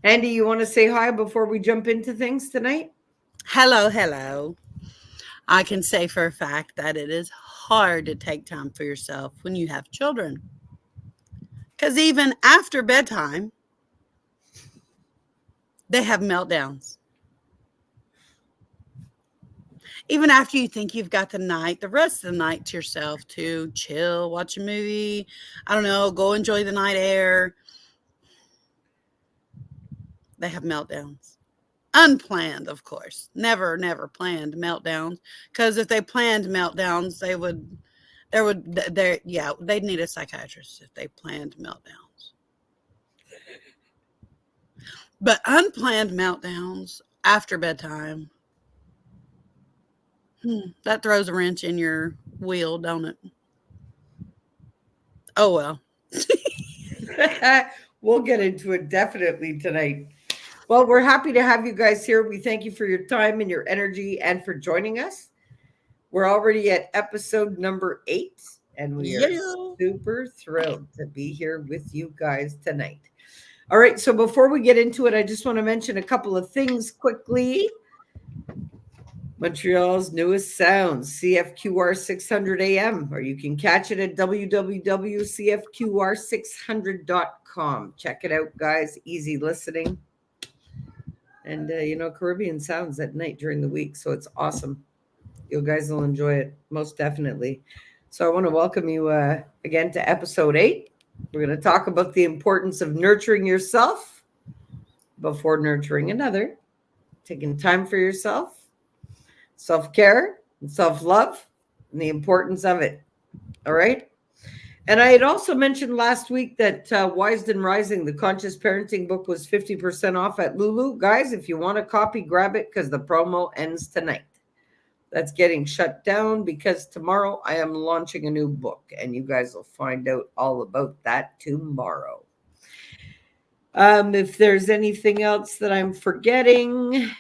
Andy, you want to say hi before we jump into things tonight? Hello, hello. I can say for a fact that it is hard to take time for yourself when you have children. Because even after bedtime, they have meltdowns. Even after you think you've got the rest of the night to yourself to chill, watch a movie, I don't know, go enjoy the night air, they have meltdowns. Unplanned, of course. Never, never planned meltdowns. Because if they planned meltdowns, they'd need a psychiatrist if they planned meltdowns. But unplanned meltdowns after bedtime, that throws a wrench in your wheel, don't it? Oh well. We'll get into it definitely tonight. Well, we're happy to have you guys here. We thank you for your time and your energy and for joining us. We're already at episode number 8, and we are Yeah. super thrilled to be here with you guys tonight. All right, so before we get into it, I just want to mention a couple of things quickly. Montreal's newest sound, CFQR 600 AM, or you can catch it at www.cfqr600.com. Check it out, guys. Easy listening. And, Caribbean sounds at night during the week. So it's awesome. You guys will enjoy it, most definitely. So I want to welcome you again to episode 8. We're going to talk about the importance of nurturing yourself before nurturing another, taking time for yourself, self-care and self-love, and the importance of it. All right. And I had also mentioned last week that Wisden Rising, the Conscious Parenting book, was 50% off at Lulu. Guys, if you want a copy, grab it because the promo ends tonight. That's getting shut down because tomorrow I am launching a new book, and you guys will find out all about that tomorrow. If there's anything else that I'm forgetting,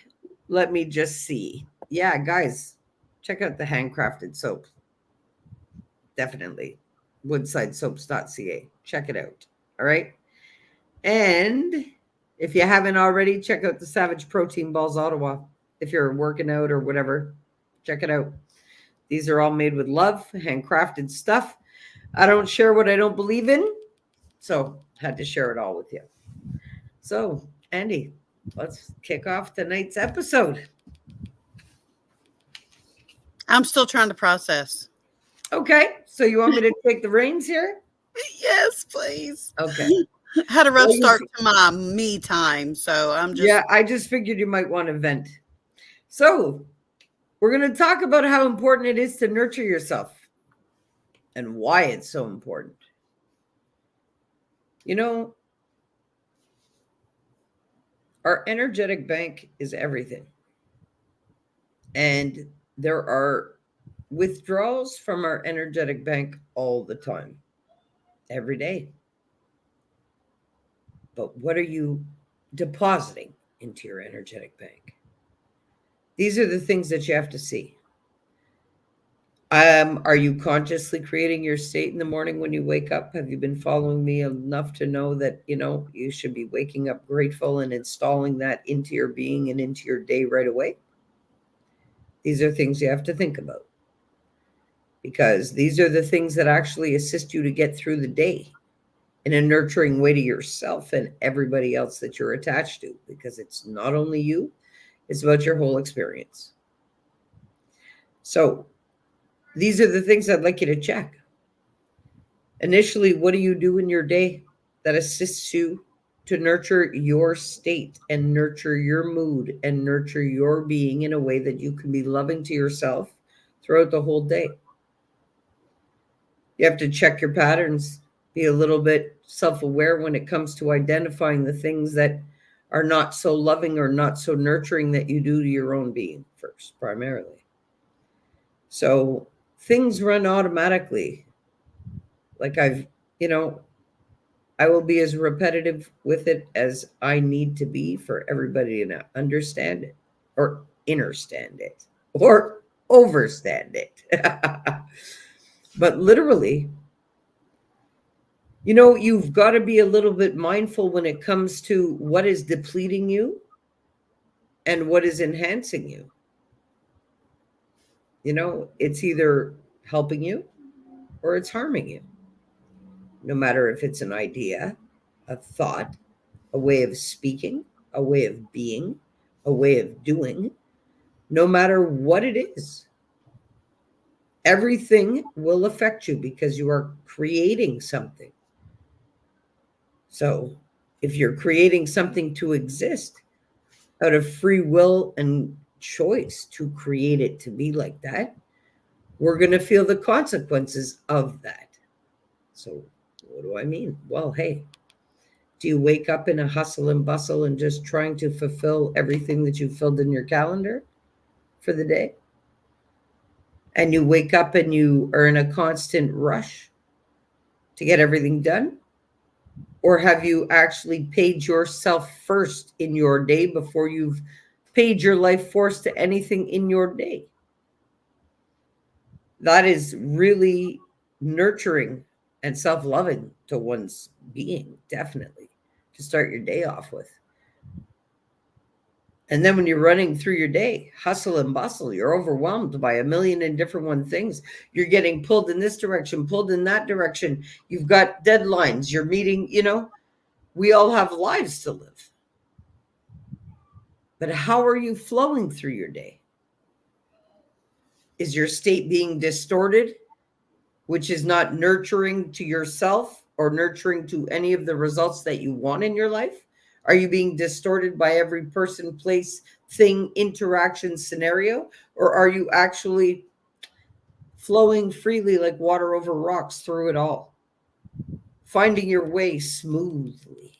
let me just see. Yeah, guys, check out the handcrafted soap. Definitely. Woodsidesoaps.ca. Check it out. All right. And if you haven't already, check out the Savage Protein Balls Ottawa. If you're working out or whatever, check it out. These are all made with love, handcrafted stuff. I don't share what I don't believe in, so had to share it all with you. So, Andy, let's kick off tonight's episode. I'm still trying to process. Okay, so you want me to take the reins here? Yes, please. Okay. Had a rough Well, start to my me time, so I'm just. Yeah, I just figured you might want to vent. So, we're going to talk about how important it is to nurture yourself and why it's so important. You know, our energetic bank is everything. And there are withdrawals from our energetic bank all the time, every day. But what are you depositing into your energetic bank? These are the things that you have to see. Are you consciously creating your state in the morning when you wake up? Have you been following me enough to know that, you should be waking up grateful and installing that into your being and into your day right away? These are things you have to think about because these are the things that actually assist you to get through the day in a nurturing way to yourself and everybody else that you're attached to, because it's not only you, it's about your whole experience. So these are the things I'd like you to check. Initially, what do you do in your day that assists you to nurture your state and nurture your mood and nurture your being in a way that you can be loving to yourself throughout the whole day? You have to check your patterns, be a little bit self aware when it comes to identifying the things that are not so loving or not so nurturing that you do to your own being first, primarily. So things run automatically. Like I will be as repetitive with it as I need to be for everybody to understand it or understand it or overstand it. But literally, You know, you've got to be a little bit mindful when it comes to what is depleting you and what is enhancing you. You know, it's either helping you or it's harming you. No matter if it's an idea, a thought, a way of speaking, a way of being, a way of doing, no matter what it is, everything will affect you because you are creating something. So if you're creating something to exist out of free will and choice to create it to be like that, we're going to feel the consequences of that. So what do I mean? Well, hey, do you wake up in a hustle and bustle and just trying to fulfill everything that you filled in your calendar for the day? And you wake up and you are in a constant rush to get everything done? Or have you actually paid yourself first in your day before you've paid your life force to anything in your day? That is really nurturing and self-loving to one's being, definitely, to start your day off with. And then when you're running through your day, hustle and bustle, you're overwhelmed by a million and different things. You're getting pulled in this direction, pulled in that direction. You've got deadlines, you're meeting, you know, we all have lives to live. But how are you flowing through your day? Is your state being distorted, which is not nurturing to yourself or nurturing to any of the results that you want in your life? Are you being distorted by every person, place, thing, interaction, scenario? Or are you actually flowing freely like water over rocks through it all, finding your way smoothly?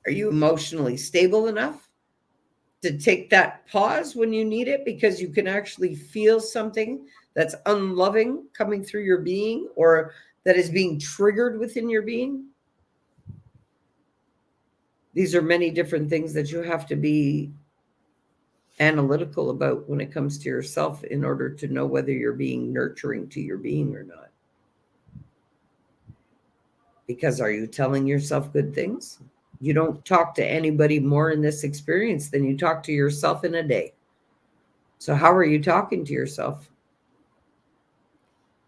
Are you emotionally stable enough to take that pause when you need it because you can actually feel something that's unloving coming through your being or that is being triggered within your being? These are many different things that you have to be analytical about when it comes to yourself in order to know whether you're being nurturing to your being or not. Because are you telling yourself good things? You don't talk to anybody more in this experience than you talk to yourself in a day. So how are you talking to yourself?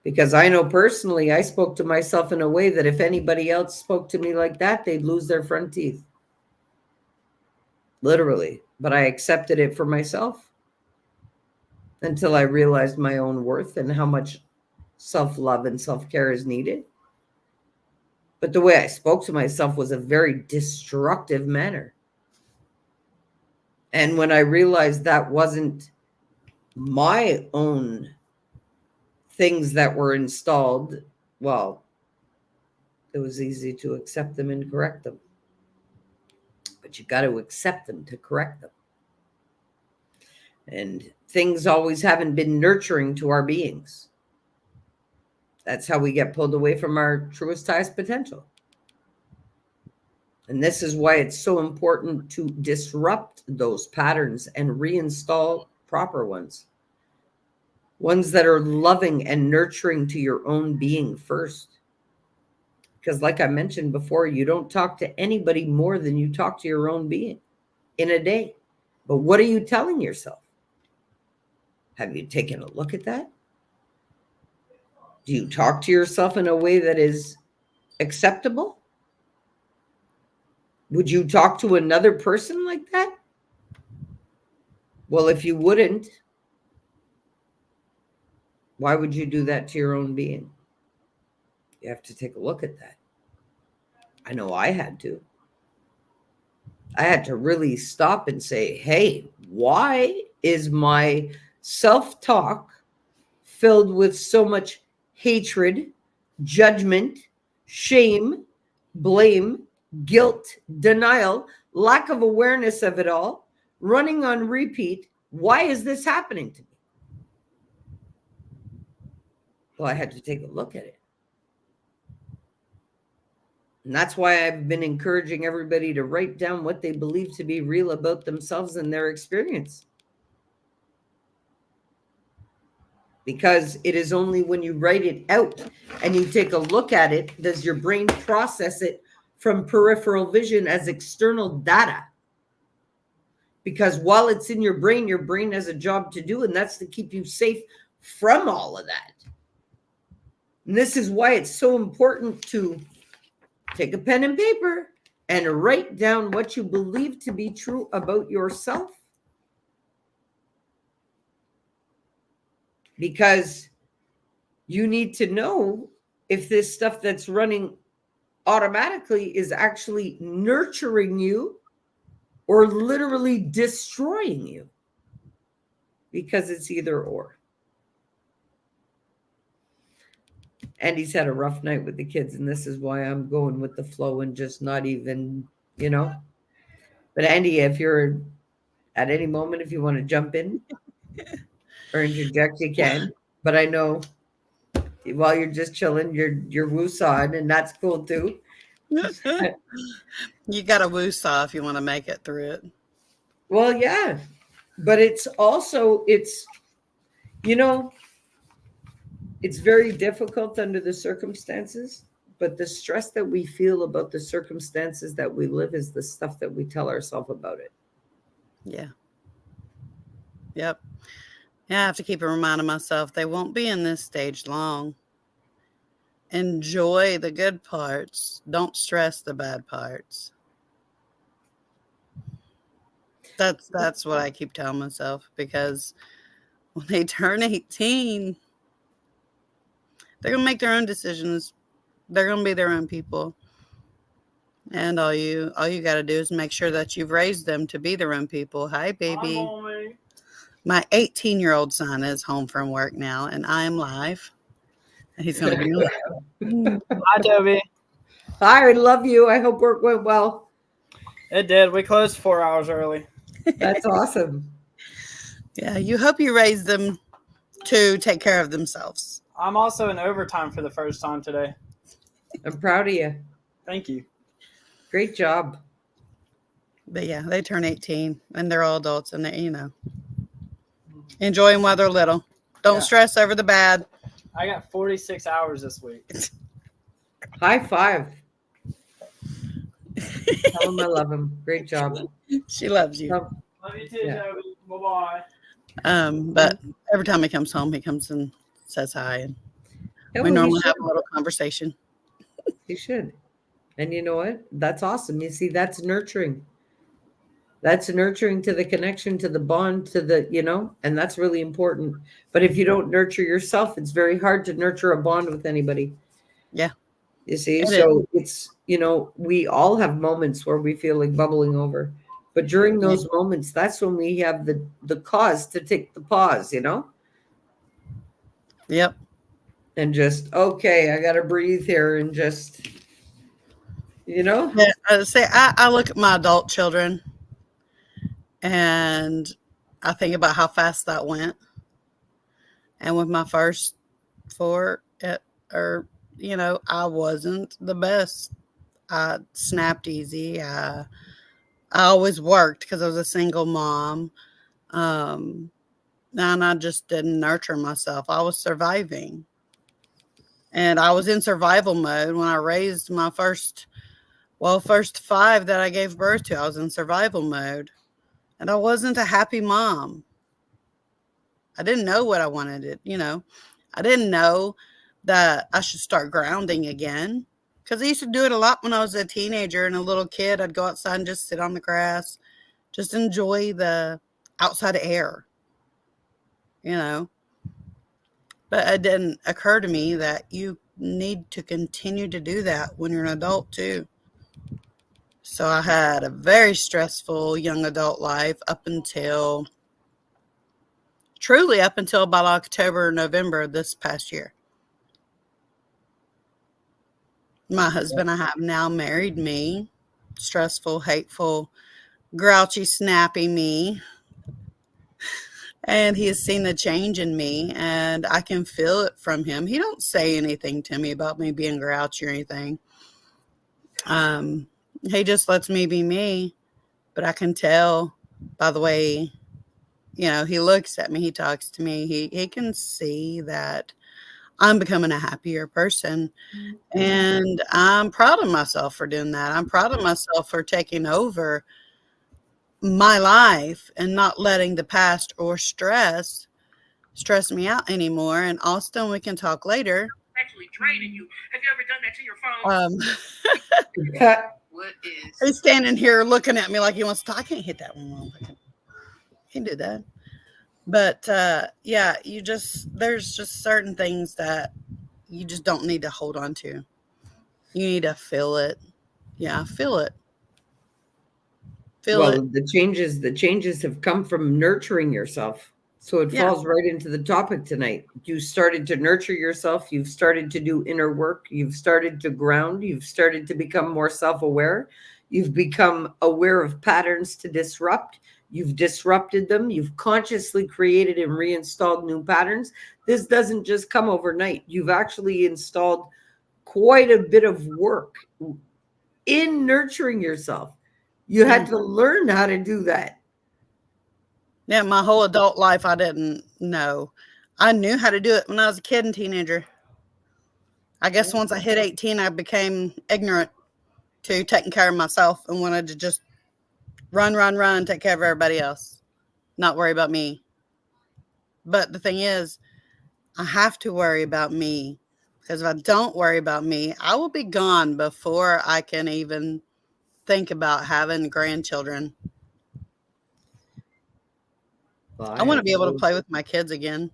Because I know personally, I spoke to myself in a way that if anybody else spoke to me like that, they'd lose their front teeth. Literally. But I accepted it for myself until I realized my own worth and how much self-love and self-care is needed. But the way I spoke to myself was a very destructive manner. And when I realized that wasn't my own things that were installed, well, it was easy to accept them and correct them. But you got to accept them to correct them. And things always haven't been nurturing to our beings. That's how we get pulled away from our truest, highest potential. And this is why it's so important to disrupt those patterns and reinstall proper ones. Ones that are loving and nurturing to your own being first. Because like I mentioned before, you don't talk to anybody more than you talk to your own being in a day. But what are you telling yourself? Have you taken a look at that? Do you talk to yourself in a way that is acceptable? Would you talk to another person like that? Well, if you wouldn't, why would you do that to your own being? You have to take a look at that. I know I had to. I had to really stop and say, hey, why is my self-talk filled with so much hatred, judgment, shame, blame, guilt, denial, lack of awareness of it all, running on repeat? Why is this happening to me? Well, I had to take a look at it. And that's why I've been encouraging everybody to write down what they believe to be real about themselves and their experience. because it is only when you write it out and you take a look at it does your brain process it from peripheral vision as external data. Because while it's in your brain has a job to do, and that's to keep you safe from all of that. And this is why it's so important to take a pen and paper and write down what you believe to be true about yourself. Because you need to know if this stuff that's running automatically is actually nurturing you or literally destroying you, because it's either or. Andy's had a rough night with the kids, and this is why I'm going with the flow and just not even, But Andy, if you're at any moment, if you want to jump in or interject, you can. But I know while you're just chilling, you're woosawing, and that's cool too. You got to woo-saw if you want to make it through it. Well, yeah, but it's also, it's very difficult under the circumstances, but the stress that we feel about the circumstances that we live is the stuff that we tell ourselves about it. Yeah. Yep. Yeah, I have to keep reminding myself they won't be in this stage long. Enjoy the good parts. Don't stress the bad parts. That's what I keep telling myself, because when they turn 18, they're going to make their own decisions. They're going to be their own people. And all you got to do is make sure that you've raised them to be their own people. Hi, baby. My 18-year-old son is home from work now, and I am live. And he's going to be live. Hi, Toby. Hi, I love you. I hope work went well. It did. We closed 4 hours early. That's awesome. Yeah, you hope you raise them to take care of themselves. I'm also in overtime for the first time today. I'm proud of you. Thank you. Great job. But yeah, they turn 18 and they're all adults, and they, enjoy them while they're little. Don't stress over the bad. I got 46 hours this week. High five. Tell him I love him. Great job. She loves you. Love you too, Toby. Bye-bye. But every time he comes home, he comes and says hi, and we normally have a little conversation. He should. And you know what? That's awesome. You see, that's nurturing. That's nurturing to the connection, to the bond, to the, and that's really important. But if you don't nurture yourself, it's very hard to nurture a bond with anybody. Yeah. You see, it's, we all have moments where we feel like bubbling over. But during those moments, that's when we have the cause to take the pause, Yep. And just, okay, I got to breathe here and just, Yeah, I look at my adult children and I think about how fast that went. And with my first 4, I wasn't the best. I snapped easy. I always worked because I was a single mom. And I just didn't nurture myself. I was surviving. And I was in survival mode when I raised my first 5 that I gave birth to. I was in survival mode. And I wasn't a happy mom. I didn't know what I wanted. I didn't know that I should start grounding again. Because I used to do it a lot when I was a teenager and a little kid. I'd go outside and just sit on the grass, just enjoy the outside air, But it didn't occur to me that you need to continue to do that when you're an adult too. So I had a very stressful young adult life up until about October, November this past year. My husband I have now married me, stressful, hateful, grouchy, snappy me. And he has seen the change in me, and I can feel it from him. He don't say anything to me about me being grouchy or anything. He just lets me be me, but I can tell by the way he looks at me, he talks to me, he can see that I'm becoming a happier person. And I'm proud of myself for doing that. I'm proud of myself for taking over my life and not letting the past or stress me out anymore. And Austin, we can talk later. Actually draining you. Have you ever done that to your phone? What is? He's standing here looking at me like he wants to talk. I can't hit that one. I can't do that. But yeah, there's just certain things that you just don't need to hold on to. You need to feel it. Yeah, feel it. Feel it. The changes have come from nurturing yourself. So it falls right into the topic tonight. You started to nurture yourself. You've started to do inner work. You've started to ground. You've started to become more self-aware. You've become aware of patterns to disrupt. You've disrupted them. You've consciously created and reinstalled new patterns. This doesn't just come overnight. You've actually installed quite a bit of work in nurturing yourself. You had to learn how to do that. Yeah, my whole adult life, I didn't know. I knew how to do it when I was a kid and teenager. I guess once I hit 18, I became ignorant to taking care of myself and wanted to just run, take care of everybody else, not worry about me. But the thing is, I have to worry about me, because if I don't worry about me, I will be gone before I can even think about having grandchildren. Well, I want to be able to play with my kids again.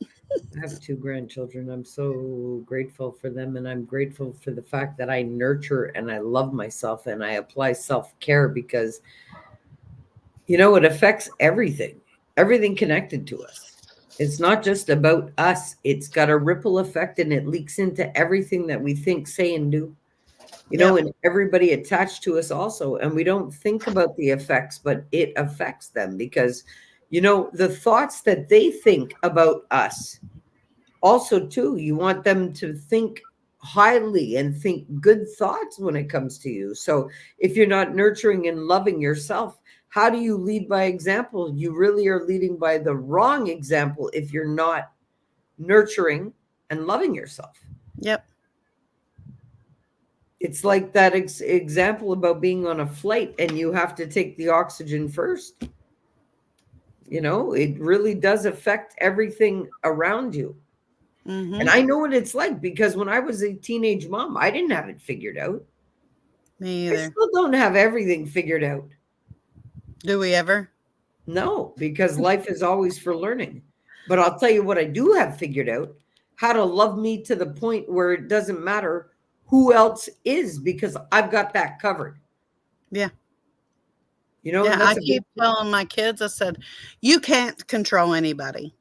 I have 2 grandchildren. I'm so grateful for them. And I'm grateful for the fact that I nurture and I love myself and I apply self-care, because, it affects everything connected to us. It's not just about us. It's got a ripple effect and it leaks into everything that we think, say, and do. And everybody attached to us also. And we don't think about the effects, but it affects them, because, the thoughts that they think about us also, too, you want them to think highly and think good thoughts when it comes to you. So if you're not nurturing and loving yourself, how do you lead by example? You really are leading by the wrong example if you're not nurturing and loving yourself. Yep. It's like that example about being on a flight and you have to take the oxygen first. It really does affect everything around you. Mm-hmm. And I know what it's like, because when I was a teenage mom, I didn't have it figured out. Me either. I still don't have everything figured out. Do we ever? No, because life is always for learning. But I'll tell you what I do have figured out: how to love me to the point where it doesn't matter who else is, because I've got that covered. Yeah. I keep telling my kids, I said, you can't control anybody.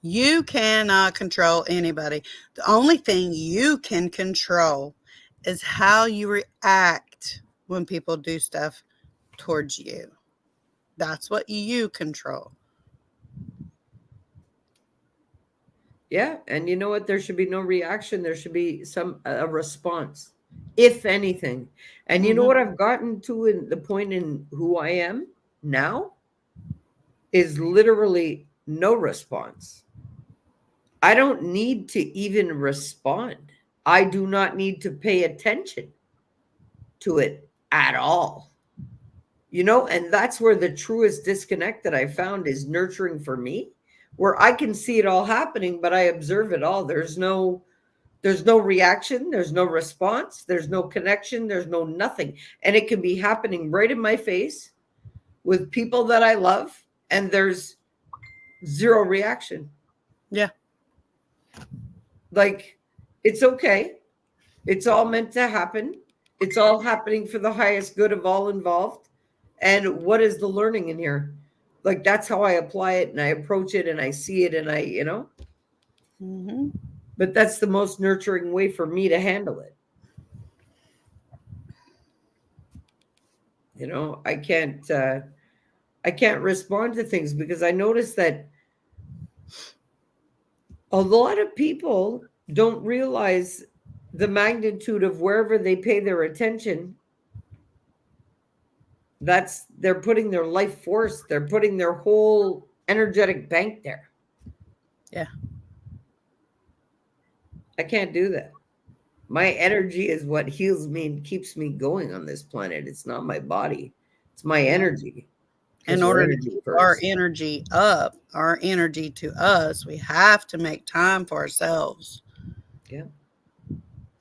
You cannot control anybody. The only thing you can control is how you react when people do stuff towards you. That's what you control. Yeah. And you know what? There should be no reaction. There should be a response, if anything. And you know what I've gotten to in the point in who I am now is literally no response. I don't need to even respond. I do not need to pay attention to it at all. And that's where the truest disconnect that I found is nurturing for me, where I can see it all happening, but I observe it all. There's no reaction. There's no response. There's no connection. There's no nothing. And it can be happening right in my face with people that I love, and there's zero reaction. Yeah. Like, it's okay. It's all meant to happen. It's all happening for the highest good of all involved. And what is the learning in here? Like, that's how I apply it and I approach it and I see it and I. But that's the most nurturing way for me to handle it. I can't respond to things, because I notice that a lot of people don't realize the magnitude of wherever they pay their attention. They're putting their life force, they're putting their whole energetic bank there. Yeah. I can't do that. My energy is what heals me and keeps me going on this planet. It's not my body. It's my energy. In order to keep our energy up, our energy to us, we have to make time for ourselves. Yeah.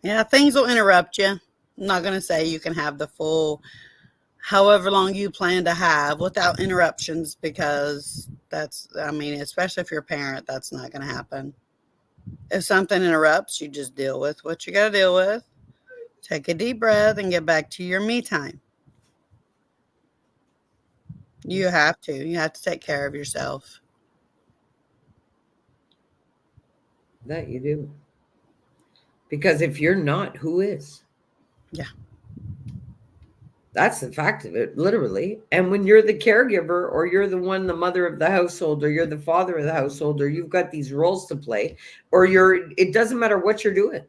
Yeah, things will interrupt you. I'm not going to say you can have the full however long you plan to have without interruptions, because that's, I mean, especially if you're a parent, that's not going to happen. If something interrupts, you just deal with what you got to deal with. Take a deep breath and get back to your me time. You have to. You have to take care of yourself. That you do. Because if you're not, who is? Yeah. That's the fact of it, literally. And when you're the caregiver, or you're the one, the mother of the household, or you're the father of the household, or you've got these roles to play, or it doesn't matter what you're doing.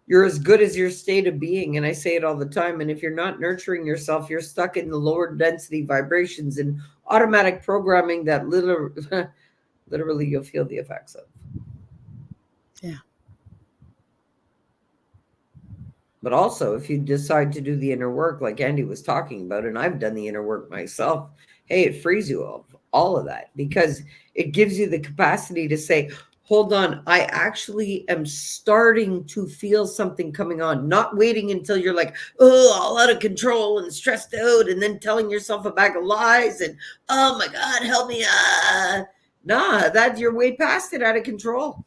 You're as good as your state of being. And I say it all the time. And if you're not nurturing yourself, you're stuck in the lower density vibrations and automatic programming that literally you'll feel the effects of. Yeah. But also, if you decide to do the inner work, like Andy was talking about, and I've done the inner work myself, hey, it frees you of all of that, because it gives you the capacity to say, hold on, I actually am starting to feel something coming on, not waiting until you're like, oh, all out of control and stressed out, and then telling yourself a bag of lies and, oh my God, help me. Nah, that you're way past it, out of control.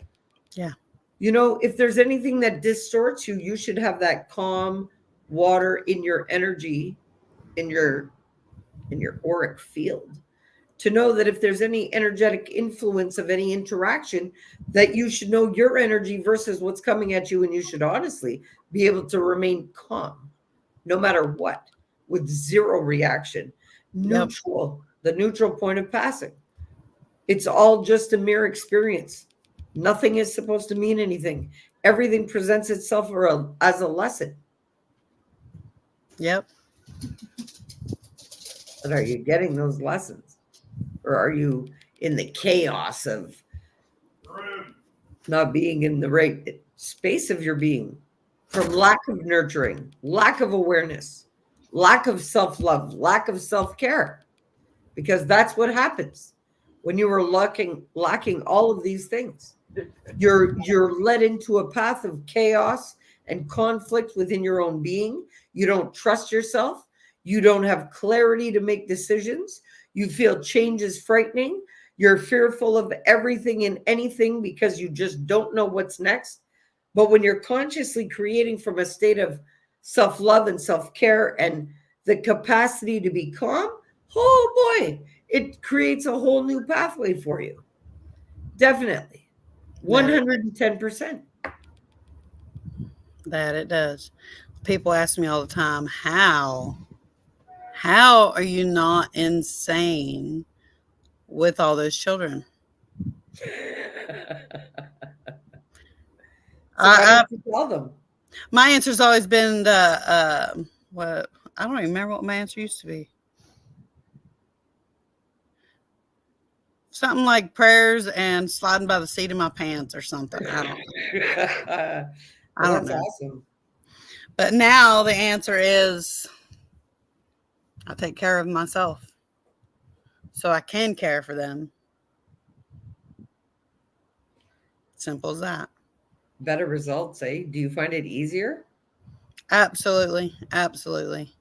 Yeah. You know, if there's anything that distorts you, you should have that calm water in your energy, in your auric field, to know that if there's any energetic influence of any interaction, that you should know your energy versus what's coming at you. And you should honestly be able to remain calm no matter what, with zero reaction, neutral, the neutral point of passing. It's all just a mere experience. Nothing is supposed to mean anything. Everything presents itself as a lesson. Yep. But are you getting those lessons? Or are you in the chaos of not being in the right space of your being, from lack of nurturing, lack of awareness, lack of self-love, lack of self-care? Because that's what happens when you are lacking all of these things. You're led into a path of chaos and conflict within your own being. You don't trust yourself. You don't have clarity to make decisions. You feel change is frightening. You're fearful of everything and anything because you just don't know what's next. But when you're consciously creating from a state of self-love and self-care and the capacity to be calm, oh boy, it creates a whole new pathway for you. Definitely. 110%. That it does. People ask me all the time, how are you not insane with all those children? I tell them. My answer's always been what, I don't even remember what my answer used to be. Something like prayers and sliding by the seat of my pants or something. I don't know. That's awesome. But now the answer is I take care of myself so I can care for them. Simple as that. Better results, eh? Do you find it easier? Absolutely. Absolutely.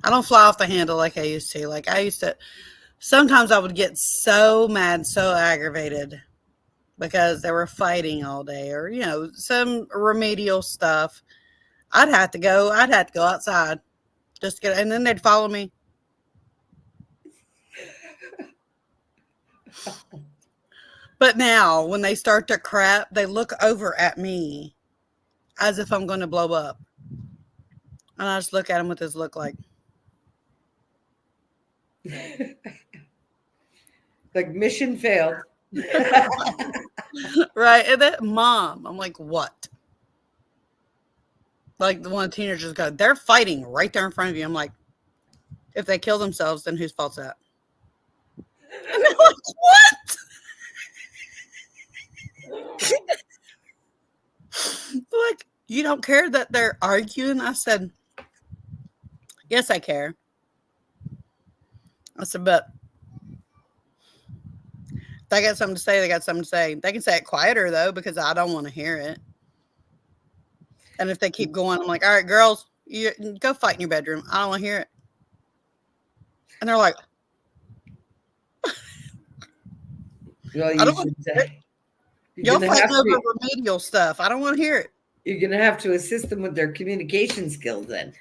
I don't fly off the handle like I used to. Like I used to, sometimes I would get so mad, so aggravated because they were fighting all day or, you know, some remedial stuff. I'd have to go outside just to get, and then they'd follow me. But now when they start to crap, they look over at me as if I'm going to blow up. And I just look at them with this look like. Like mission failed. Right. And then, Mom, I'm like, what? Like the one teenagers go, they're fighting right there in front of you. I'm like, if they kill themselves, then whose fault's that? And they're like, what? Like, you don't care that they're arguing? I said, yes, I care. I said, but if they got something to say, they got something to say. They can say it quieter, though, because I don't want to hear it. And if they keep going, I'm like, all right, girls, you go fight in your bedroom. I don't want to hear it. And they're like, Well, I you don't want should say. y'all fighting over remedial stuff. I don't want to hear it. You're going to have to assist them with their communication skills then.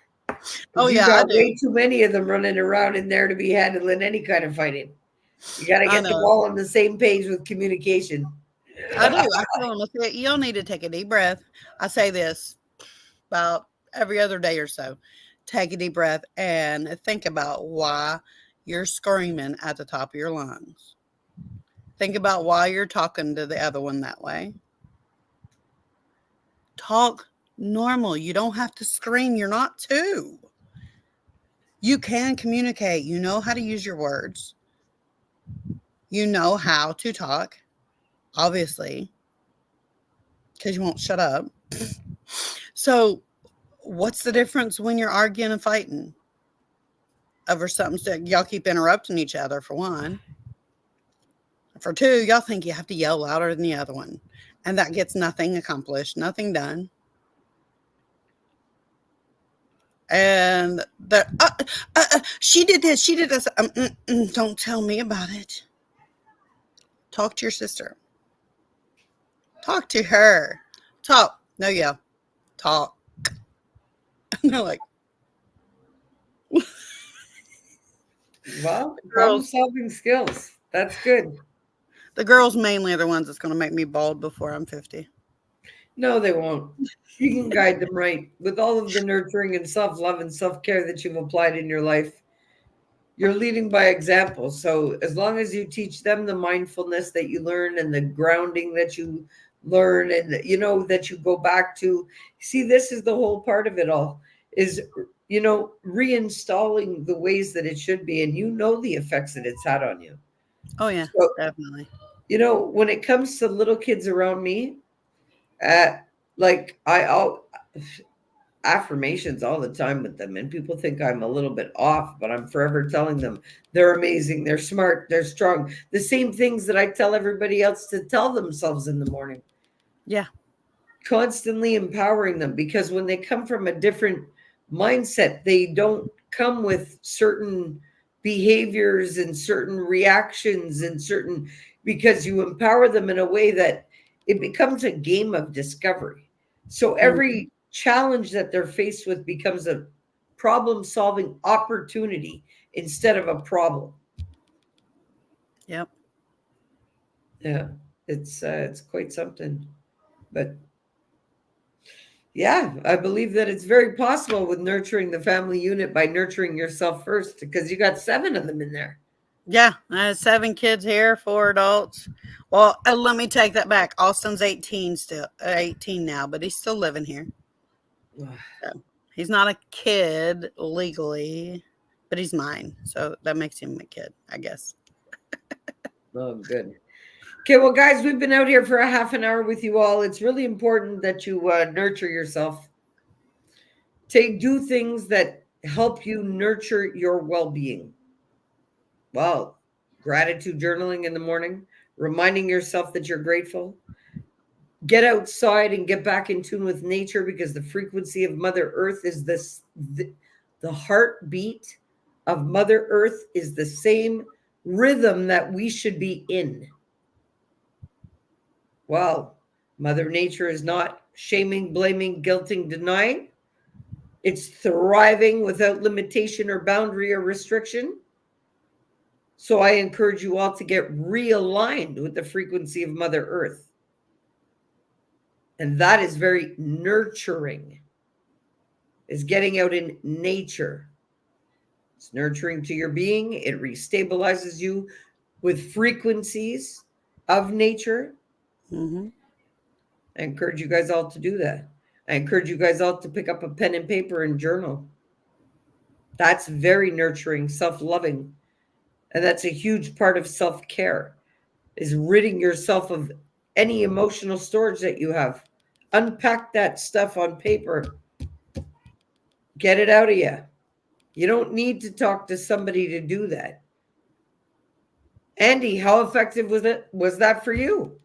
Oh, You yeah, got I do. way too many of them running around in there to be handling any kind of fighting. You got to I get them know. all on the same page with communication. I do. I tell them, I say, y'all need to take a deep breath. I say this about every other day or so. Take a deep breath and think about why you're screaming at the top of your lungs. Think about why you're talking to the other one that way. Talk normal. You don't have to scream. You're not two. You can communicate. You know how to use your words. You know how to talk, obviously, because you won't shut up. So what's the difference when you're arguing and fighting over something? So y'all keep interrupting each other, for one. For two, y'all think you have to yell louder than the other one. And that gets nothing accomplished, nothing done. And she did this, she did this. Don't tell me about it. Talk to your sister. Talk to her. Talk. No, yeah. Talk. And they're like, Well, problem girls. solving skills. That's good. The girls mainly are the ones that's going to make me bald before I'm 50. No, they won't. You can guide them right with all of the nurturing and self-love and self-care that you've applied in your life. You're leading by example. So as long as you teach them the mindfulness that you learn and the grounding that you learn and you know that you go back to, see, this is the whole part of it all is, you know, reinstalling the ways that it should be. And you know the effects that it's had on you. Oh, yeah, So, definitely. you know, when it comes to little kids around me, like affirmations all the time with them, and people think I'm a little bit off, but I'm forever telling them they're amazing, they're smart, they're strong. The same things that I tell everybody else to tell themselves in the morning. Yeah. Constantly empowering them, because when they come from a different mindset, they don't come with certain behaviors and certain reactions and certain, because you empower them in a way that it becomes a game of discovery. So every challenge that they're faced with becomes a problem solving opportunity instead of a problem. Yep. Yeah, it's quite something. But yeah, I believe that it's very possible with nurturing the family unit by nurturing yourself first, because you got 7 of them in there. Yeah, I have 7 kids here, 4 adults. Well, let me take that back. Austin's 18 now, but he's still living here. So he's not a kid legally, but he's mine. So that makes him a kid, I guess. Oh, good. Okay, well, guys, we've been out here for a half an hour with you all. It's really important that you nurture yourself. Do things that help you nurture your well-being. Well, gratitude journaling in the morning, reminding yourself that you're grateful. Get outside and get back in tune with nature, because the frequency of Mother Earth is the heartbeat of Mother Earth is the same rhythm that we should be in. Well, Mother Nature is not shaming, blaming, guilting, denying. It's thriving without limitation or boundary or restriction. So I encourage you all to get realigned with the frequency of Mother Earth. And that is very nurturing, is getting out in nature. It's nurturing to your being. It restabilizes you with frequencies of nature. Mm-hmm. I encourage you guys all to do that. I encourage you guys all to pick up a pen and paper and journal. That's very nurturing, self-loving. And that's a huge part of self-care, is ridding yourself of any emotional storage that you have. Unpack that stuff on paper. Get it out of you. You don't need to talk to somebody to do that. Andy, how effective was that for you?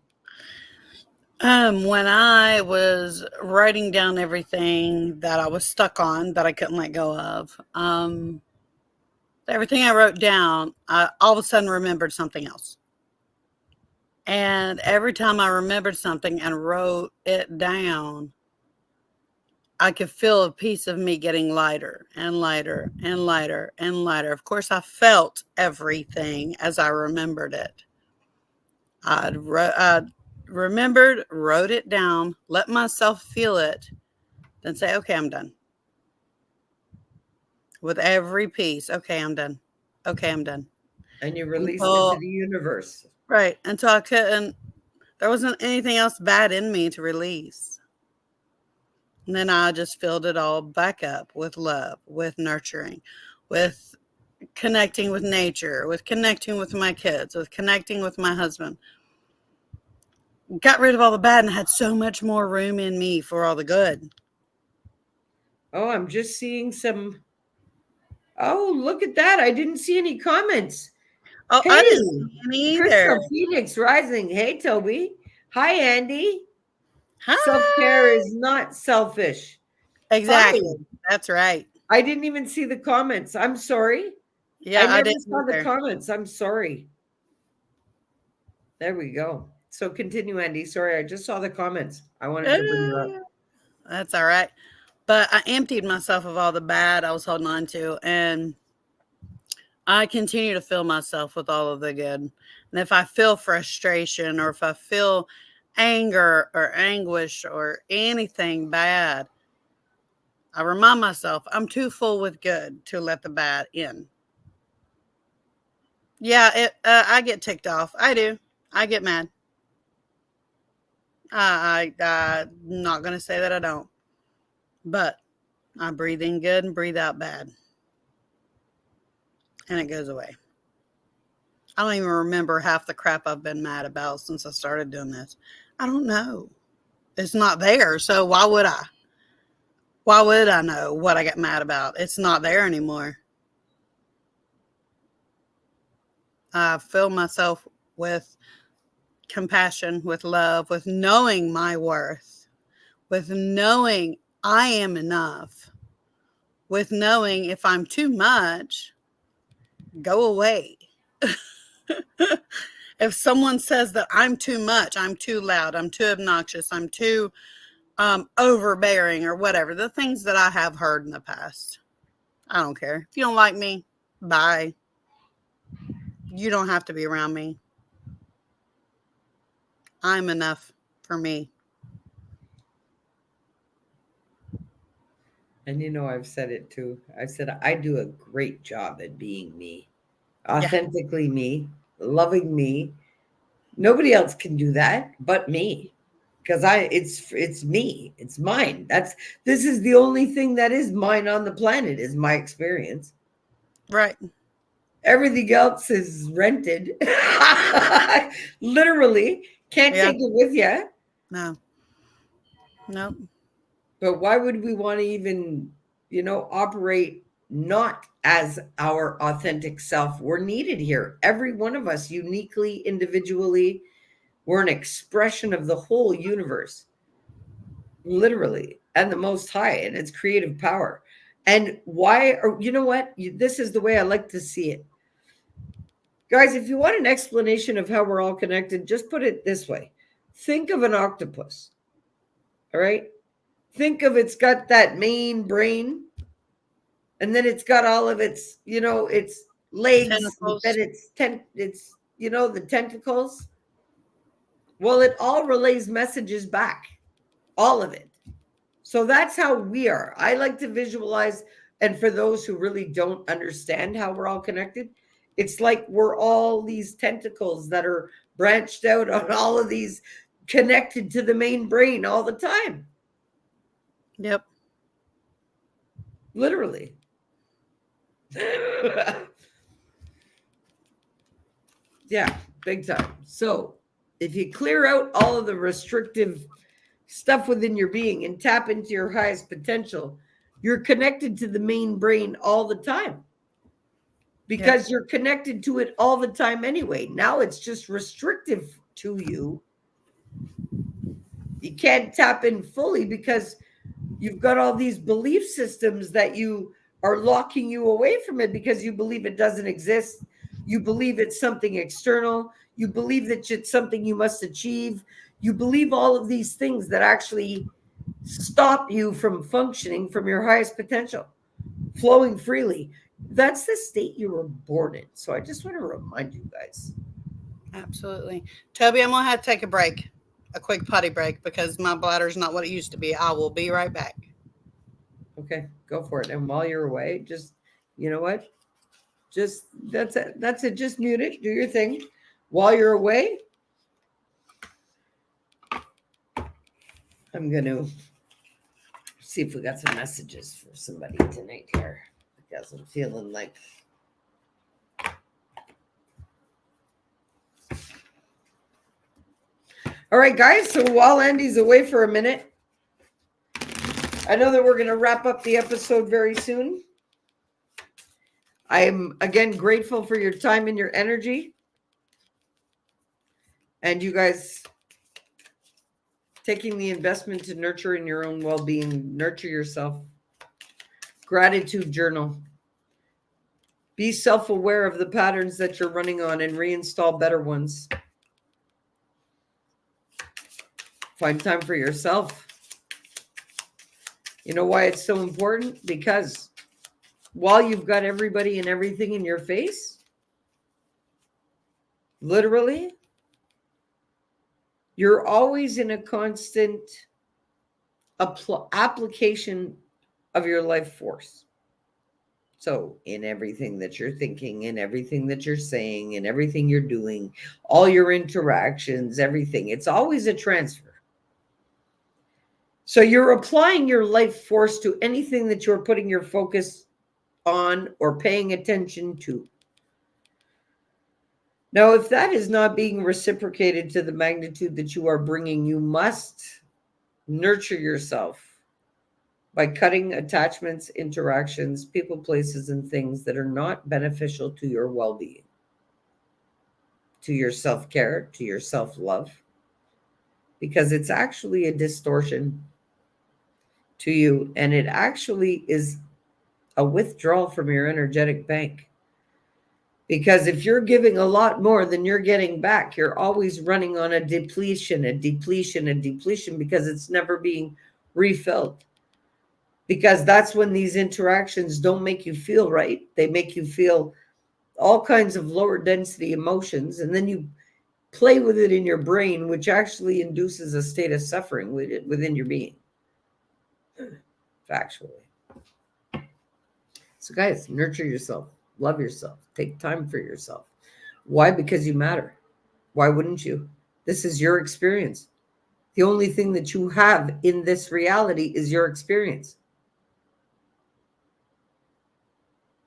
When I was writing down everything that I was stuck on that I couldn't let go of, everything I wrote down, I all of a sudden remembered something else. And every time I remembered something and wrote it down, I could feel a piece of me getting lighter and lighter and lighter and lighter. Of course, I felt everything as I remembered it. I remembered, wrote it down, let myself feel it, then say, okay, I'm done. With every piece, okay, I'm done. Okay, I'm done. And you released it to the universe. Right. Until I couldn't, there wasn't anything else bad in me to release. And then I just filled it all back up with love, with nurturing, with connecting with nature, with connecting with my kids, with connecting with my husband. Got rid of all the bad and had so much more room in me for all the good. Oh, I'm just seeing some. Oh, look at that. I didn't see any comments. Oh, Hey, I didn't see any either. Crystal Phoenix Rising. Hey, Toby. Hi, Andy. Hi. Self-care is not selfish. Exactly. Hi. That's right. I didn't even see the comments. I'm sorry. Yeah, I never didn't saw the either. comments. I'm sorry. There we go. So continue, Andy. Sorry, I just saw the comments. I wanted to bring you up. That's all right. But I emptied myself of all the bad I was holding on to, and I continue to fill myself with all of the good. And if I feel frustration or if I feel anger or anguish or anything bad, I remind myself I'm too full with good to let the bad in. Yeah, I get ticked off. I do. I get mad. I'm not going to say that I don't. But I breathe in good and breathe out bad. And it goes away. I don't even remember half the crap I've been mad about since I started doing this. I don't know. It's not there. So why would I? Why would I know what I got mad about? It's not there anymore. I fill myself with compassion, with love, with knowing my worth, with knowing I am enough, with knowing if I'm too much, go away. If someone says that I'm too much, I'm too loud, I'm too obnoxious, I'm too overbearing or whatever, the things that I have heard in the past, I don't care. If you don't like me, bye. You don't have to be around me. I'm enough for me. And you know, I've said it too. I said I do a great job at being me, authentically me, loving me. Nobody else can do that but me, because it's me, it's mine. This is the only thing that is mine on the planet, is my experience. Right. Everything else is rented. Literally, can't take it with you. No. Nope. But why would we want to even, operate not as our authentic self? We're needed here. Every one of us, uniquely, individually, we're an expression of the whole universe, literally, and the Most High, and its creative power. And why, or you know what? This is the way I like to see it. Guys, if you want an explanation of how we're all connected, just put it this way. Think of an octopus, all right? Think of, it's got that main brain, and then it's got all of its, its legs, Tentacles. then it's the tentacles. Well, it all relays messages back, all of it. So that's how we are. I like to visualize, and for those who really don't understand how we're all connected, it's like we're all these tentacles that are branched out on all of these, connected to the main brain all the time. Yep. Literally. Yeah, big time. So if you clear out all of the restrictive stuff within your being and tap into your highest potential, you're connected to the main brain all the time because you're connected to it all the time anyway. Now it's just restrictive to you. You can't tap in fully because you've got all these belief systems that you are locking you away from it because you believe it doesn't exist. You believe it's something external. You believe that it's something you must achieve. You believe all of these things that actually stop you from functioning from your highest potential, flowing freely. That's the state you were born in. So I just want to remind you guys. Absolutely. Toby, I'm going to have to take a quick potty break because my bladder's not what it used to be. I will be right back. Okay, go for it. And while you're away, just, you know what? Just, that's it. That's it. Just mute it. Do your thing. While you're away, I'm going to see if we got some messages for somebody tonight here because I'm feeling like all right, guys. So while Andy's away for a minute, I know that we're going to wrap up the episode very soon. I'm again grateful for your time and your energy. And you guys taking the investment to nurture in your own well-being, nurture yourself. Gratitude journal. Be self-aware of the patterns that you're running on and reinstall better ones. Find time for yourself. You know why it's so important? Because while you've got everybody and everything in your face, literally, you're always in a constant application of your life force. So in everything that you're thinking, in everything that you're saying, in everything you're doing, all your interactions, everything, it's always a transfer. So you're applying your life force to anything that you're putting your focus on or paying attention to. Now, if that is not being reciprocated to the magnitude that you are bringing, you must nurture yourself by cutting attachments, interactions, people, places, and things that are not beneficial to your well-being, to your self-care, to your self-love, because it's actually a distortion to you, and it actually is a withdrawal from your energetic bank. Because if you're giving a lot more than you're getting back, you're always running on a depletion, because it's never being refilled. Because that's when these interactions don't make you feel right. They make you feel all kinds of lower density emotions. And then you play with it in your brain, which actually induces a state of suffering within your being. Factually. So guys, nurture yourself. Love yourself. Take time for yourself. Why? Because you matter. Why wouldn't you? This is your experience. The only thing that you have in this reality is your experience.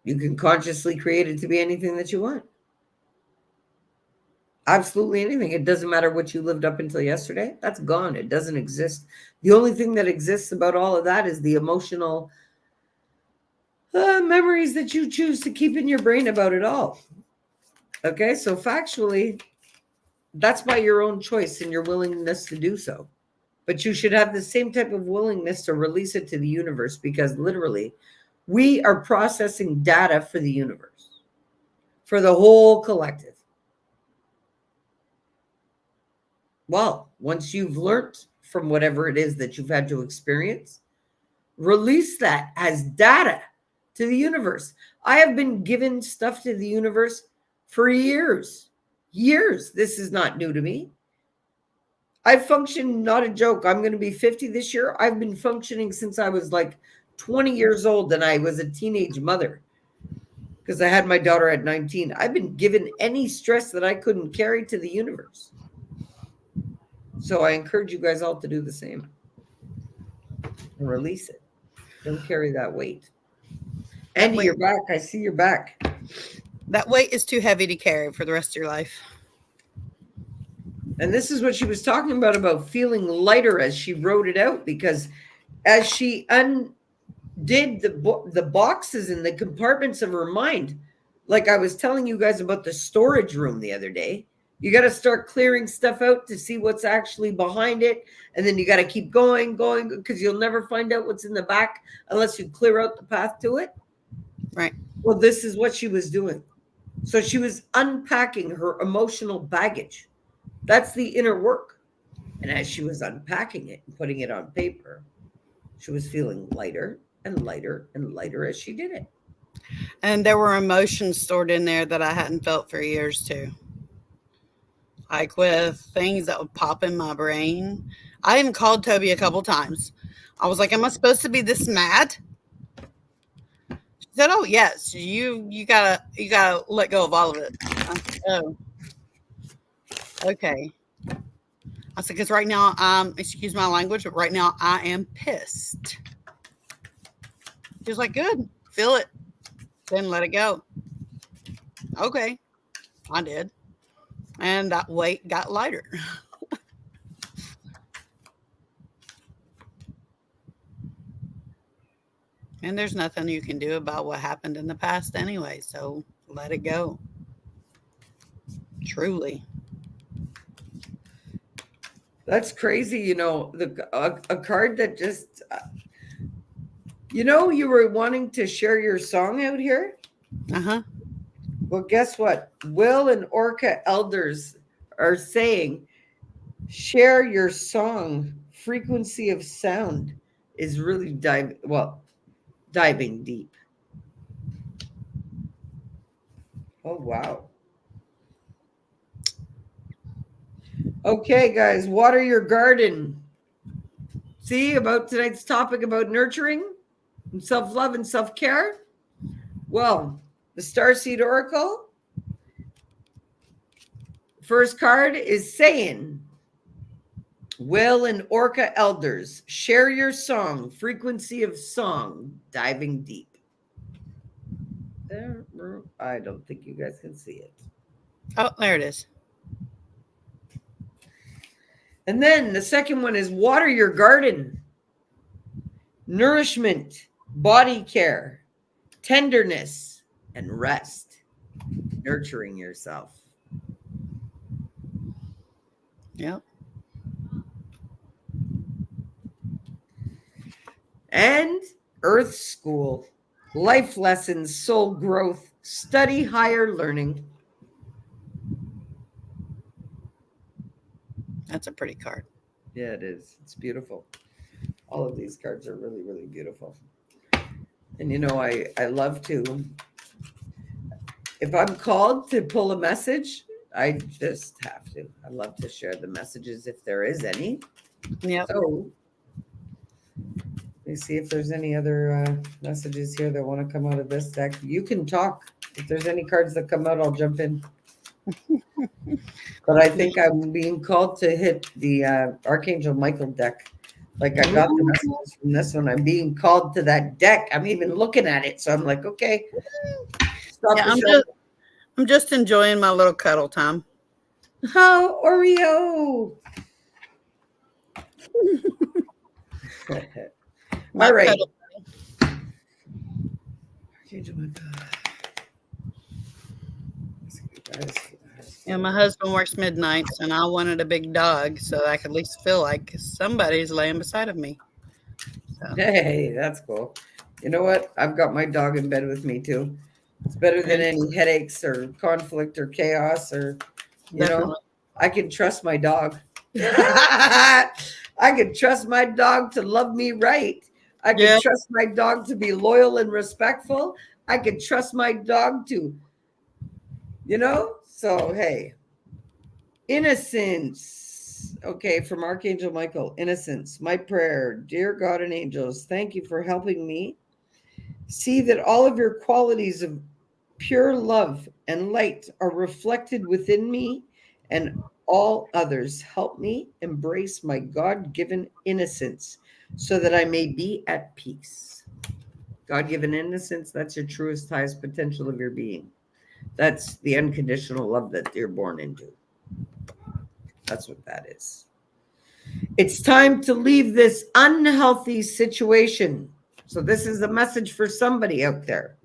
You can consciously create it to be anything that you want. Absolutely anything. It doesn't matter what you lived up until yesterday. That's gone. It doesn't exist. The only thing that exists about all of that is the emotional memories that you choose to keep in your brain about it all. Okay, so factually, that's by your own choice and your willingness to do so. But you should have the same type of willingness to release it to the universe, because literally, we are processing data for the universe, for the whole collective. Well, once you've learned from whatever it is that you've had to experience, release that as data to the universe. I have been given stuff to the universe for years. This is not new to me. I function, not a joke. I'm going to be 50 this year. I've been functioning since I was like 20 years old, and I was a teenage mother because I had my daughter at 19. I've been given any stress that I couldn't carry to the universe. So I encourage you guys all to do the same and release it. Don't carry that weight. Andy, you're back. I see you're back. That weight is too heavy to carry for the rest of your life. And this is what she was talking about feeling lighter as she wrote it out, because as she undid the boxes and the compartments of her mind, like I was telling you guys about the storage room the other day, you got to start clearing stuff out to see what's actually behind it. And then you got to keep going, because you'll never find out what's in the back unless you clear out the path to it. Right. Well, this is what she was doing. So she was unpacking her emotional baggage. That's the inner work. And as she was unpacking it and putting it on paper, she was feeling lighter and lighter and lighter as she did it. And there were emotions stored in there that I hadn't felt for years too. Like with things that would pop in my brain. I even called Toby a couple times. I was like, am I supposed to be this mad? She said, oh yes, you gotta let go of all of it. I said, oh. Okay. I said, because right now excuse my language, but right now I am pissed. She was like, good, feel it. Then let it go. Okay. I did. And that weight got lighter. And there's nothing you can do about what happened in the past anyway. So let it go. Truly. That's crazy. You know, a card that just, you were wanting to share your song out here. Uh-huh. Well, guess what? Will and Orca elders are saying, share your song. Frequency of sound is really diving deep. Oh, wow. Okay, guys, water your garden. See about tonight's topic about nurturing and self-love and self-care? Well, the Starseed Oracle, first card is saying, Will and Orca elders, share your song, frequency of song, diving deep. There, I don't think you guys can see it. Oh, there it is. And then the second one is water your garden. Nourishment, body care, tenderness, and rest. Nurturing yourself. Yep. And Earth School, life lessons, soul growth, study higher learning. That's a pretty card. Yeah, it is. It's beautiful. All of these cards are really, really beautiful. And I love to, if I'm called to pull a message, I just have to. I love to share the messages if there is any. Yep. So let me see if there's any other messages here that want to come out of this deck. You can talk. If there's any cards that come out, I'll jump in. But I think I'm being called to hit the Archangel Michael deck. Like I got the messages from this one. I'm being called to that deck. I'm even looking at it. So I'm like, okay. Stop Yeah, the show. I'm just enjoying my little cuddle time. Oh, Oreo. My All right. cuddle. Archangel Michael. Yeah, my husband works midnights, and I wanted a big dog so that I could at least feel like somebody's laying beside of me. So. Hey, that's cool. You know what? I've got my dog in bed with me too. It's better than any headaches or conflict or chaos or, I can trust my dog. I can trust my dog to love me right. I can trust my dog to be loyal and respectful. I can trust my dog to, So, hey, innocence. Okay, from Archangel Michael, innocence. My prayer, dear God and angels, thank you for helping me see that all of your qualities of pure love and light are reflected within me and all others. Help me embrace my God-given innocence so that I may be at peace. God-given innocence, that's your truest, highest potential of your being. That's the unconditional love that you're born into. That's what that is. It's time to leave this unhealthy situation. So this is a message for somebody out there.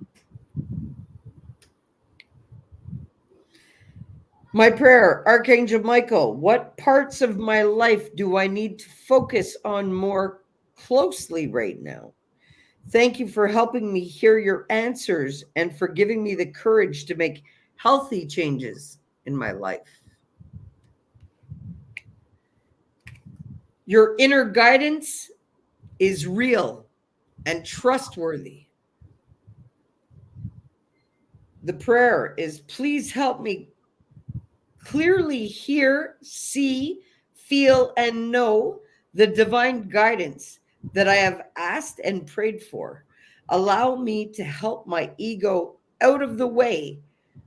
My prayer, Archangel Michael, what parts of my life do I need to focus on more closely right now? Thank you for helping me hear your answers and for giving me the courage to make healthy changes in my life. Your inner guidance is real and trustworthy. The prayer is, please help me clearly hear, see, feel, and know the divine guidance that I have asked and prayed for. Allow me to help my ego out of the way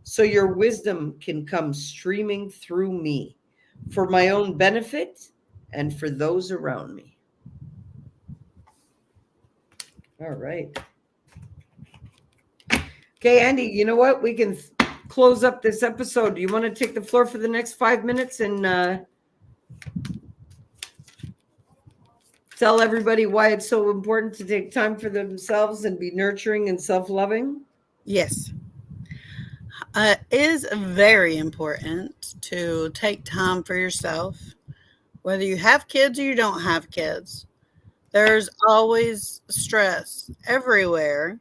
so your wisdom can come streaming through me for my own benefit and for those around me. All right. Okay, Andy, you know what? We can close up this episode. Do you want to take the floor for the next 5 minutes and tell everybody why it's so important to take time for themselves and be nurturing and self-loving? Yes. It is very important to take time for yourself, whether you have kids or you don't have kids. There's always stress everywhere,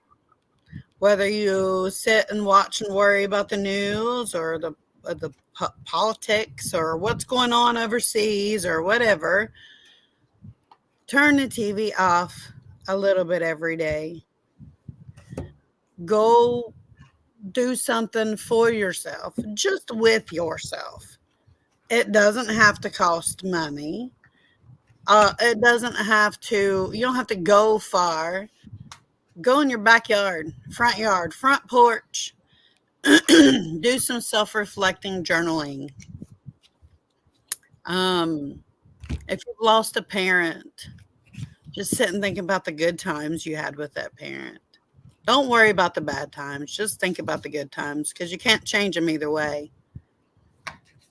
whether you sit and watch and worry about the news or the politics or what's going on overseas or whatever. Turn the TV off a little bit every day. Go do something for yourself, just with yourself. It doesn't have to cost money. It doesn't have to, you don't have to go far. Go in your backyard, front porch. Do some self-reflecting journaling. If you've lost a parent, just sit and think about the good times you had with that parent. Don't worry about the bad times. Just think about the good times because you can't change them either way.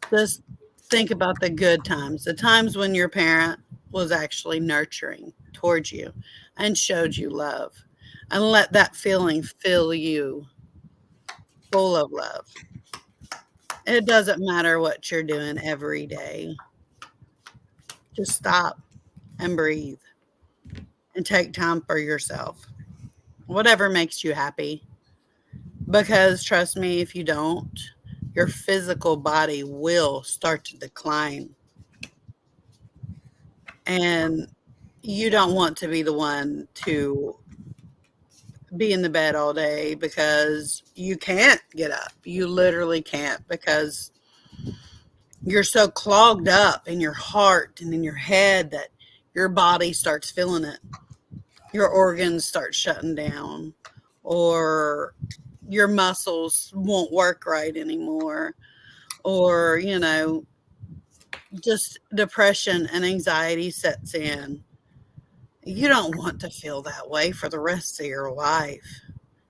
Just think about the good times, the times when your parent was actually nurturing towards you and showed you love. And let that feeling fill you full of love. It doesn't matter what you're doing every day. Just stop and breathe and take time for yourself. Whatever makes you happy. Because trust me, if you don't, your physical body will start to decline. And you don't want to be the one to be in the bed all day because you can't get up. You literally can't because you're so clogged up in your heart and in your head that your body starts feeling it. Your organs start shutting down or your muscles won't work right anymore or, just depression and anxiety sets in. You don't want to feel that way for the rest of your life.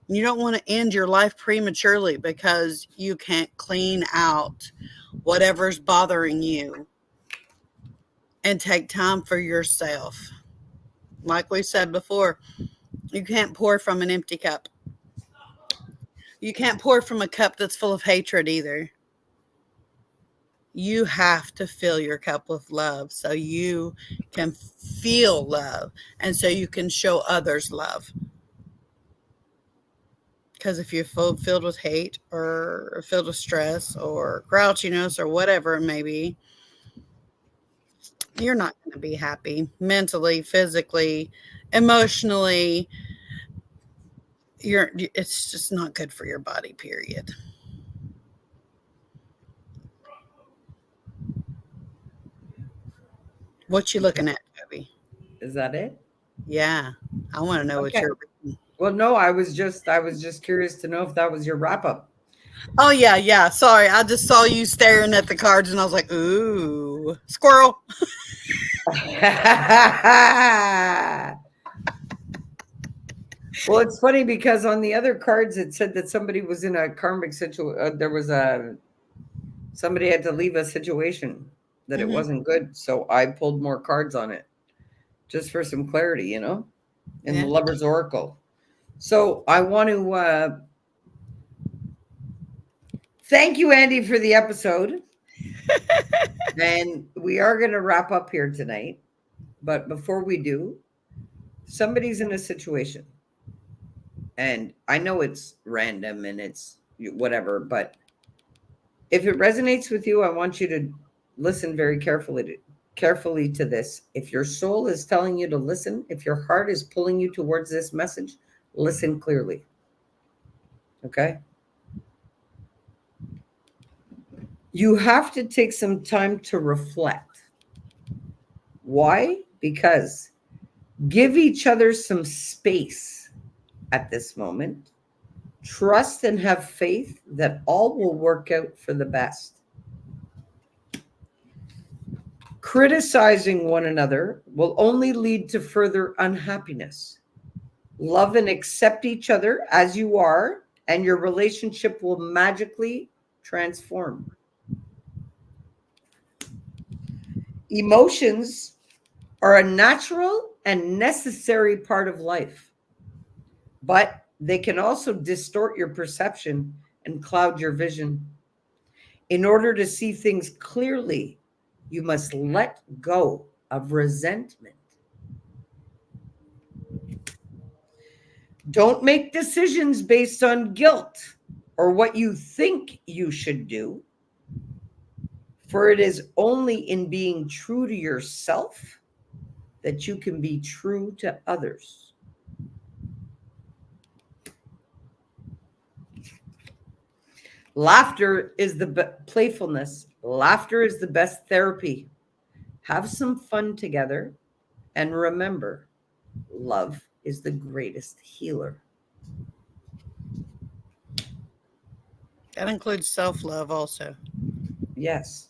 You don't want to end your life prematurely because you can't clean out whatever's bothering you and take time for yourself. Like we said before, you can't pour from an empty cup. You can't pour from a cup that's full of hatred either. You have to fill your cup with love so you can feel love and so you can show others love. Because if you're filled with hate or filled with stress or grouchiness or whatever it may be, you're not going to be happy mentally, physically, emotionally. It's just not good for your body, period. What you looking at, Toby? Is that it? Yeah. I want to know what you're reading. Well, no, I was just curious to know if that was your wrap up. Oh, yeah. Sorry. I just saw you staring at the cards and I was like, ooh, squirrel. Well, it's funny because on the other cards it said that somebody was in a karmic situation. There was somebody had to leave a situation that it Mhm. wasn't good. So I pulled more cards on it just for some clarity, in Yeah. the Lover's Oracle. So I want to thank you, Andy, for the episode. And we are going to wrap up here tonight. But before we do, somebody's in a situation. And I know it's random and it's whatever, but if it resonates with you, I want you to listen very carefully to this. If your soul is telling you to listen, if your heart is pulling you towards this message, listen clearly. Okay? You have to take some time to reflect. Why? Because give each other some space at this moment. Trust and have faith that all will work out for the best. Criticizing one another will only lead to further unhappiness. Love and accept each other as you are, and your relationship will magically transform. Emotions are a natural and necessary part of life, but they can also distort your perception and cloud your vision. In order to see things clearly, you must let go of resentment. Don't make decisions based on guilt or what you think you should do, for it is only in being true to yourself that you can be true to others. Laughter is playfulness. Laughter is the best therapy. Have some fun together, and remember, love is the greatest healer. That includes self-love also. Yes,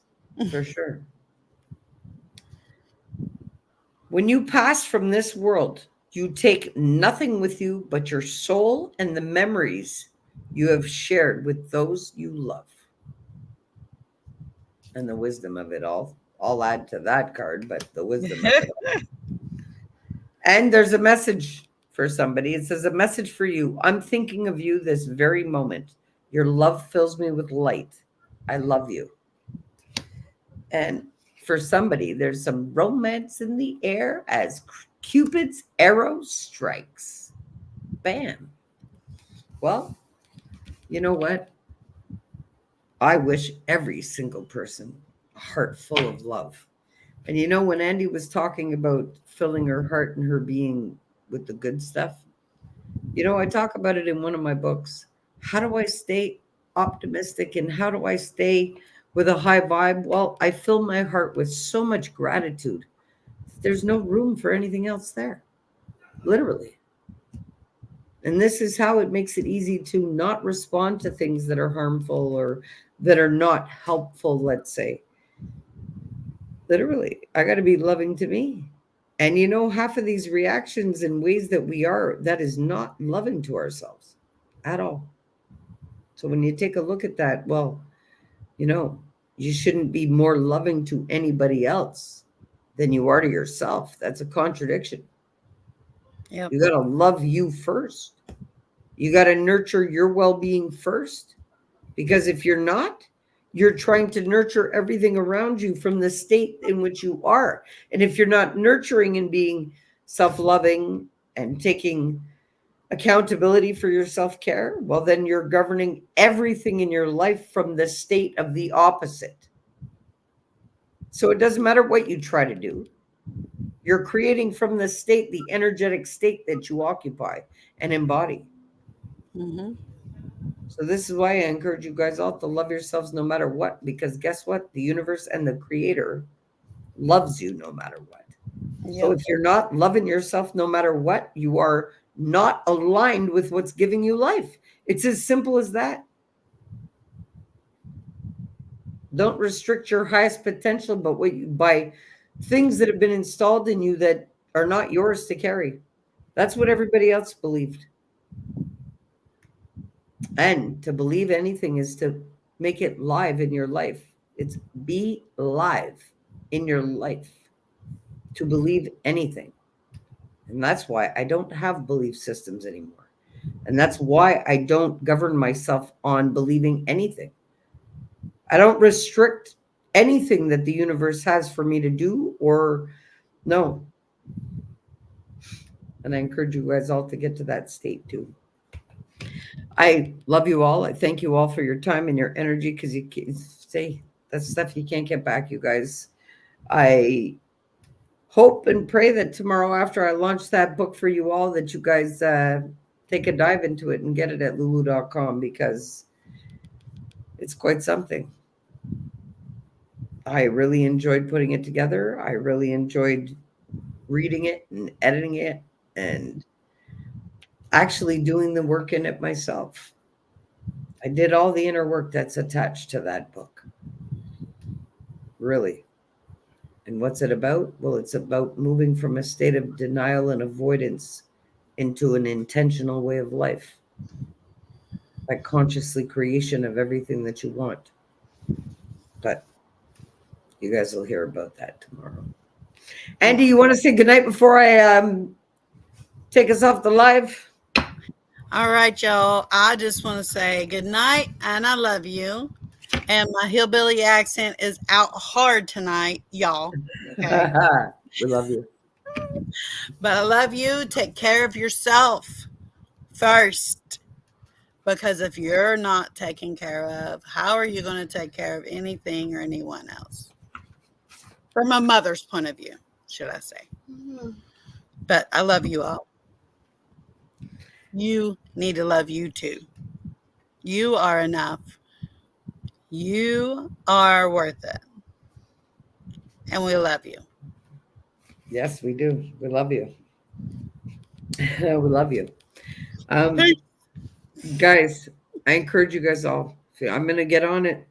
for sure. When you pass from this world, you take nothing with you but your soul and the memories you have shared with those you love. And the wisdom of it all. I'll add to that card, but the wisdom of it all. And there's a message for somebody. It says, a message for you. I'm thinking of you this very moment. Your love fills me with light. I love you. And for somebody, there's some romance in the air as Cupid's arrow strikes. Bam. Well, you know what? I wish every single person a heart full of love. And you know, when Andy was talking about filling her heart and her being with the good stuff, you know, I talk about it in one of my books. How do I stay optimistic and how do I stay with a high vibe? Well, I fill my heart with so much gratitude. There's no room for anything else there, literally. And this is how it makes it easy to not respond to things that are harmful or that are not helpful, let's say. Literally, I got to be loving to me. And you know, half of these reactions and ways that we are, that is not loving to ourselves at all. So when you take a look at that, well, you know, you shouldn't be more loving to anybody else than you are to yourself. That's a contradiction. Yep. You got to love you first. You got to nurture your well-being first. Because if you're not, you're trying to nurture everything around you from the state in which you are. And if you're not nurturing and being self-loving and taking accountability for your self-care, well, then you're governing everything in your life from the state of the opposite. So it doesn't matter what you try to do. You're creating from the state, the energetic state that you occupy and embody. Mm-hmm. So this is why I encourage you guys all to love yourselves no matter what, because guess what? The universe and the creator loves you no matter what. Yep. So if you're not loving yourself no matter what, you are not aligned with what's giving you life. It's as simple as that. Don't restrict your highest potential, but by things that have been installed in you that are not yours to carry. That's what everybody else believed. And to believe anything is to make it live in your life. It's be live in your life to believe anything. And that's why I don't have belief systems anymore. And that's why I don't govern myself on believing anything. I don't restrict anything that the universe has for me to do or no. And I encourage you guys all to get to that state too. I love you all. I thank you all for your time and your energy, because you can't say that's stuff you can't get back, you guys. I hope and pray that tomorrow after I launch that book for you all, that you guys take a dive into it and get it at lulu.com, because it's quite something. I really enjoyed putting it together. I really enjoyed reading it and editing it and actually doing the work in it myself. I did all the inner work that's attached to that book. Really. And what's it about? Well, it's about moving from a state of denial and avoidance into an intentional way of life. Like consciously creation of everything that you want. But you guys will hear about that tomorrow. Andy, you want to say goodnight before I take us off the live? All right, y'all. I just want to say good night, and I love you. And my hillbilly accent is out hard tonight, y'all. Okay? We love you. But I love you. Take care of yourself first. Because if you're not taken care of, how are you going to take care of anything or anyone else? From a mother's point of view, should I say. But I love you all. You need to love you too. You are enough. You are worth it. And we love you. Yes, we do. We love you. We love you. Guys, I encourage you guys all. I'm going to get on it.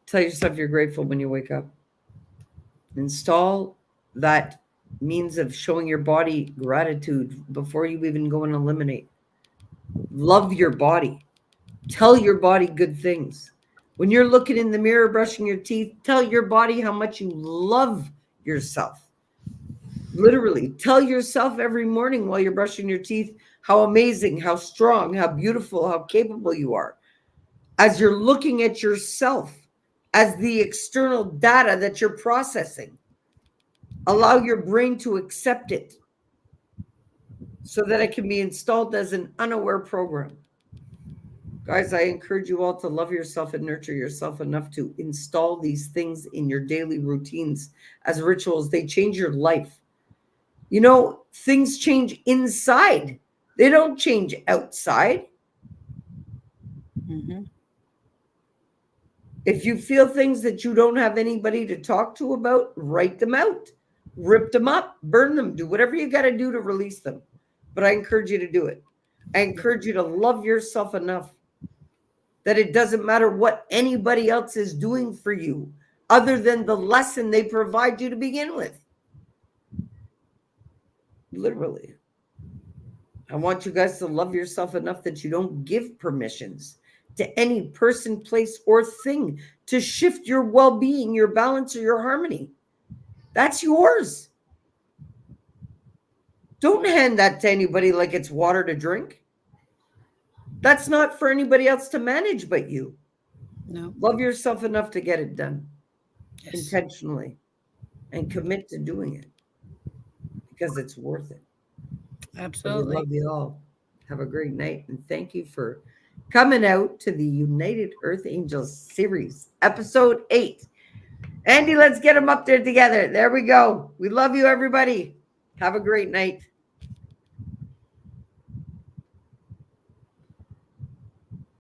Tell yourself you're grateful when you wake up. Install that means of showing your body gratitude before you even go and eliminate. Love your body. Tell your body good things. When you're looking in the mirror, brushing your teeth, tell your body how much you love yourself. Literally, tell yourself every morning while you're brushing your teeth how amazing, how strong, how beautiful, how capable you are. As you're looking at yourself as the external data that you're processing, allow your brain to accept it so that it can be installed as an unaware program. Guys, I encourage you all to love yourself and nurture yourself enough to install these things in your daily routines as rituals. They change your life. You know, things change inside. They don't change outside. Mm-hmm. If you feel things that you don't have anybody to talk to about, write them out, rip them up, burn them, do whatever you got to do to release them. But I encourage you to do it. I encourage you to love yourself enough that it doesn't matter what anybody else is doing for you other than the lesson they provide you to begin with. Literally. I want you guys to love yourself enough that you don't give permissions to any person, place, or thing to shift your well-being, your balance, or your harmony. That's yours. Don't hand that to anybody like it's water to drink. That's not for anybody else to manage but you. No. Love yourself enough to get it done. Yes. Intentionally, and commit to doing it because it's worth it. Absolutely. We love you all. Have a great night, and thank you for coming out to the United Earth Angels series, episode 8. Andy, let's get them up there together. There we go. We love you, everybody. Have a great night.